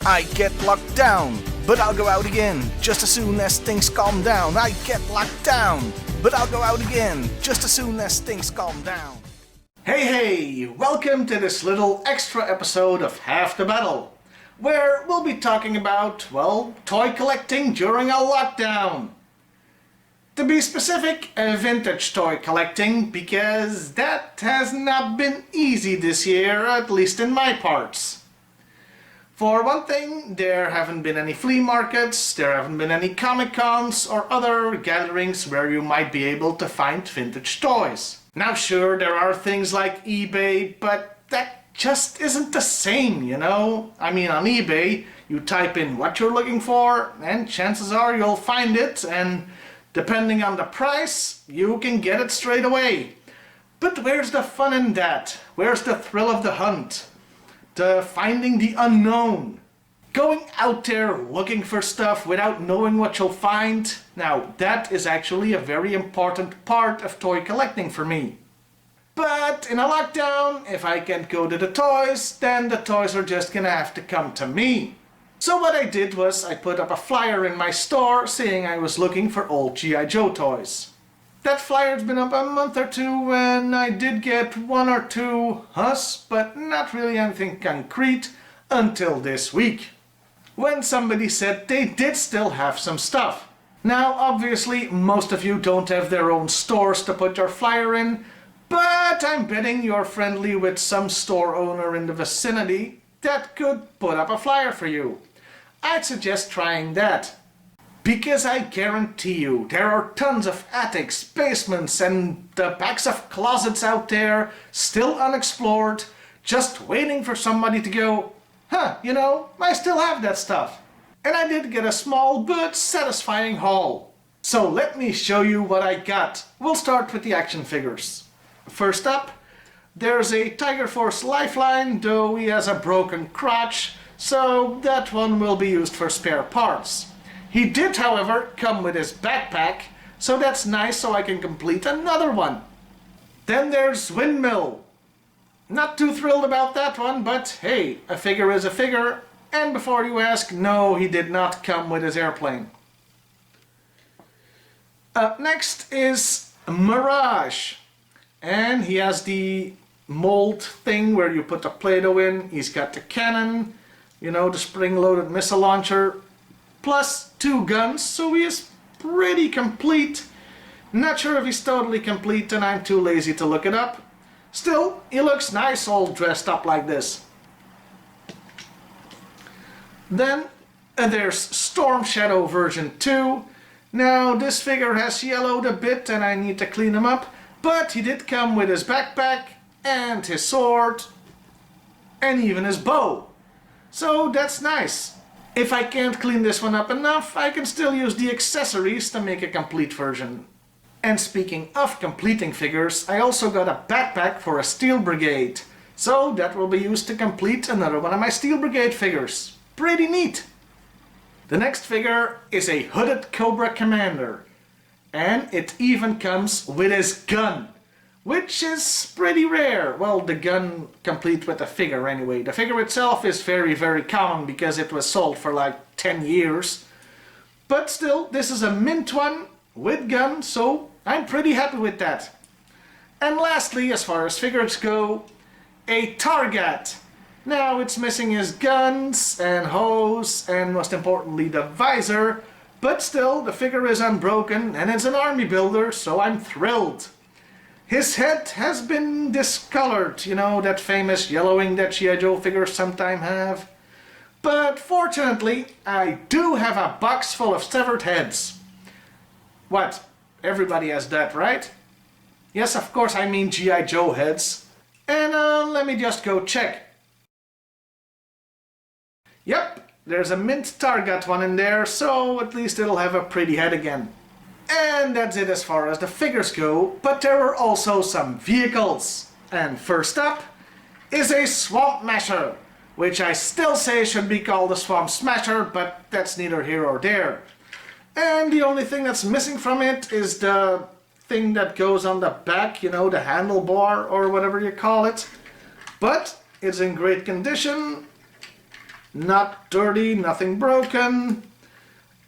I get locked down, but I'll go out again just as soon as things calm down. I get locked down, but I'll go out again just as soon as things calm down. Hey, welcome to this little extra episode of Half the Battle, where we'll be talking about, well, toy collecting during a lockdown. To be specific, vintage toy collecting, because that has not been easy this year, at least in my parts. For one thing, there haven't been any flea markets, there haven't been any Comic-Cons or other gatherings where you might be able to find vintage toys. Now sure, there are things like eBay, but that just isn't the same, you know? I mean, on eBay, you type in what you're looking for, and chances are you'll find it, and depending on the price, you can get it straight away. But where's the fun in that? Where's the thrill of the hunt? The finding the unknown. Going out there looking for stuff without knowing what you'll find. Now that is actually a very important part of toy collecting for me. But in a lockdown, if I can't go to the toys, then the toys are just gonna have to come to me. So what I did was I put up a flyer in my store saying I was looking for old G.I.Joe toys. That flyer's been up a month or two and I did get one or two hus, but not really anything concrete until this week, when somebody said they did still have some stuff. Now obviously most of you don't have their own stores to put your flyer in, but I'm betting you're friendly with some store owner in the vicinity that could put up a flyer for you. I'd suggest trying that. Because I guarantee you, there are tons of attics, basements, and the backs of closets out there, still unexplored, just waiting for somebody to go, huh, you know, I still have that stuff. And I did get a small but satisfying haul. So let me show you what I got. We'll start with the action figures. First up, there's a Tiger Force Lifeline, though he has a broken crotch, so that one will be used for spare parts. He did, however, come with his backpack, so that's nice, so I can complete another one. Then there's Windmill. Not too thrilled about that one, but hey, a figure is a figure. And before you ask, no, he did not come with his airplane. Up next is Mirage. And he has the mold thing where you put the Play-Doh in. He's got the cannon, you know, the spring-loaded missile launcher, plus 2 guns, so he is pretty complete. Not sure if he's totally complete, and I'm too lazy to look it up. Still, he looks nice all dressed up like this. Then there's Storm Shadow version 2. Now this figure has yellowed a bit and I need to clean him up, but he did come with his backpack and his sword and even his bow. So that's nice. If I can't clean this one up enough, I can still use the accessories to make a complete version. And speaking of completing figures, I also got a backpack for a Steel Brigade. So that will be used to complete another one of my Steel Brigade figures. Pretty neat! The next figure is a hooded Cobra Commander. And it even comes with his gun, which is pretty rare. Well, the gun complete with the figure anyway. The figure itself is very, very common because it was sold for like 10 years. But still, this is a mint one with gun, so I'm pretty happy with that. And lastly, as far as figures go, a Target. Now it's missing his guns and hose and most importantly the visor, but still the figure is unbroken and it's an army builder, so I'm thrilled. His head has been discolored, you know, that famous yellowing that G.I.Joe figures sometimes have. But fortunately, I do have a box full of severed heads. What? Everybody has that, right? Yes, of course I mean G.I. Joe heads. And let me just go check. Yep, there's a mint Target one in there, so at least it'll have a pretty head again. And that's it as far as the figures go, but there are also some vehicles. And first up is a Swamp Masher, which I still say should be called a Swamp Smasher, but that's neither here or there. And the only thing that's missing from it is the thing that goes on the back, you know, the handlebar or whatever you call it. But it's in great condition. not dirty, nothing broken.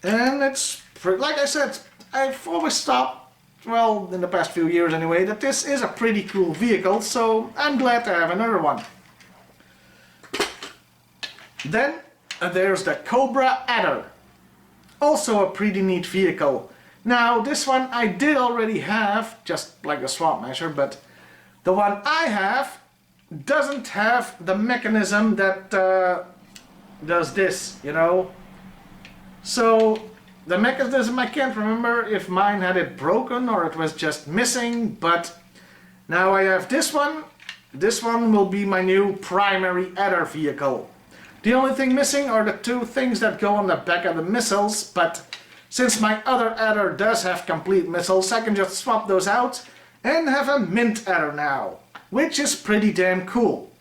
And it's, like I said, I've always thought, well, in the past few years anyway, that this is a pretty cool vehicle, so I'm glad to have another one. Then there's the Cobra Adder. Also a pretty neat vehicle. Now this one I did already have, just like a swap measure, but the one I have doesn't have the mechanism that does this, you know. So the mechanism, I can't remember if mine had it broken or it was just missing, but now I have this one. This one will be my new primary adder vehicle. The only thing missing are the two things that go on the back of the missiles, but since my other adder does have complete missiles, I can just swap those out and have a mint adder now, which is pretty damn cool.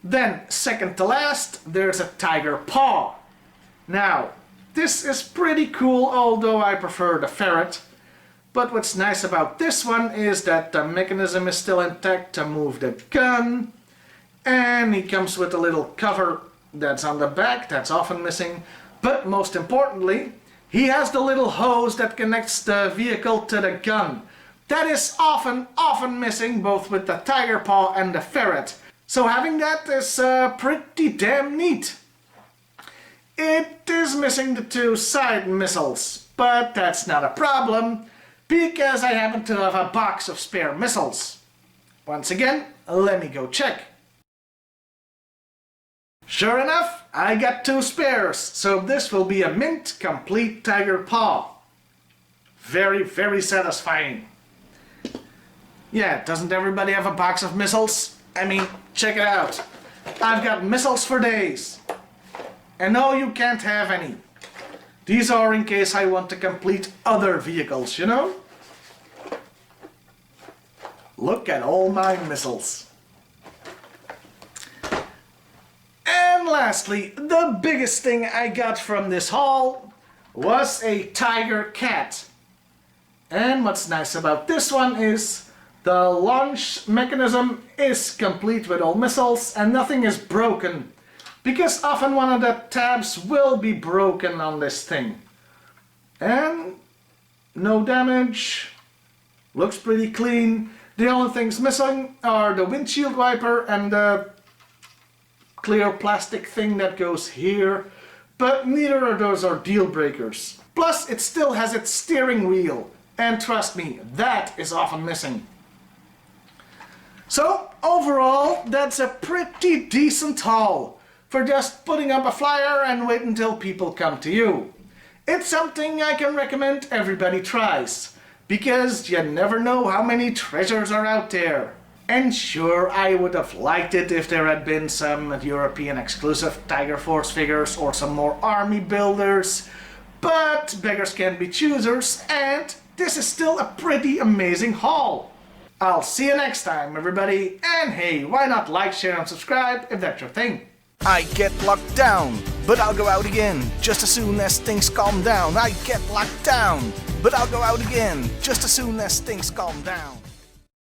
Then, second to last, there's a tiger paw. Now, this is pretty cool, although I prefer the ferret. But what's nice about this one is that the mechanism is still intact to move the gun. And he comes with a little cover that's on the back, that's often missing. But most importantly, he has the little hose that connects the vehicle to the gun. That is often missing, both with the tiger paw and the ferret. So having that is pretty damn neat. It is missing the two side missiles, but that's not a problem, because I happen to have a box of spare missiles. Once again, let me go check. Sure enough, I got two spares, so this will be a mint complete tiger paw. Very, very satisfying. Yeah, doesn't everybody have a box of missiles? I mean, check it out. I've got missiles for days. And no, you can't have any. These are in case I want to complete other vehicles, you know? Look at all my missiles. And lastly, the biggest thing I got from this haul was a tiger cat. And what's nice about this one is the launch mechanism is complete with all missiles and nothing is broken. Because often one of the tabs will be broken on this thing. And no damage, looks pretty clean. The only things missing are the windshield wiper and the clear plastic thing that goes here. But neither of those are deal breakers. Plus it still has its steering wheel. And trust me, that is often missing. So overall, that's a pretty decent haul for just putting up a flyer and wait until people come to you. It's something I can recommend everybody tries, because you never know how many treasures are out there. And sure, I would have liked it if there had been some European exclusive Tiger Force figures or some more army builders, but beggars can't be choosers, and this is still a pretty amazing haul. I'll see you next time, everybody, and hey, why not like, share, and subscribe if that's your thing. I get locked down, but I'll go out again, just as soon as things calm down. I get locked down, but I'll go out again, just as soon as things calm down.